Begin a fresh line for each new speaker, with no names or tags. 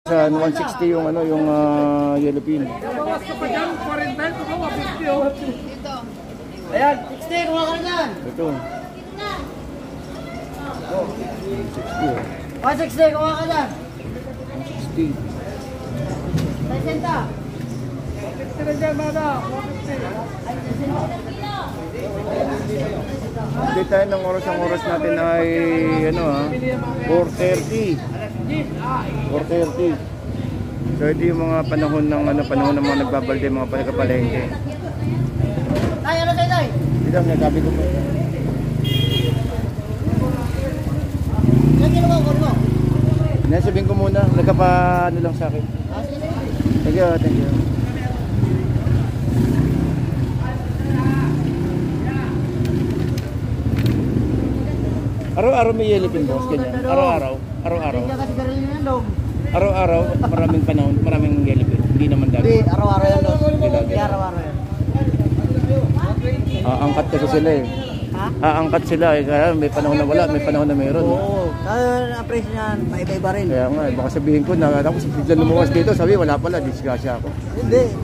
Sa 160 yung ano, yung yellow pin.
Bawas ka pa dyan, 40, bawa 50 oh.
Dito.
Ayan, 60, kuha ka na dyan.
Ito.
160, kuha ka dyan.
160.
60 na dyan, mana. 150.
Hindi tayo ng oras. Ang oras natin ay ano 4:30. 4:30. So ito yung mga panahon ng mga nagbabalde, mga palengke.
Tay, ano tayo, tay?
Dito ang nagabi ko po.
Ilan kinuha ko mo?
Nasabihin ko muna, nagkapa-ano lang sa akin. Thank you, thank you. Araw-araw may yellow pin, boss, ganyan. Araw-araw.
Hindi kasi garilin yan, dong.
Araw-araw, maraming panahon, maraming yellow pin. Hindi naman dati.
Hindi, araw-araw yan, dong.
Hindi lagi.
Hindi, araw-araw yan.
Angkat kasi sila eh.
Ha?
Angkat sila eh. Kaya may panahon na wala, may panahon na meron.
Oo. Kaya ang presyo niyan, maiba-iba rin.
Kaya nga, baka sabihin ko na, tapos bigla lumuwas dito, sabi wala pala, disgrasya ako.
Hindi.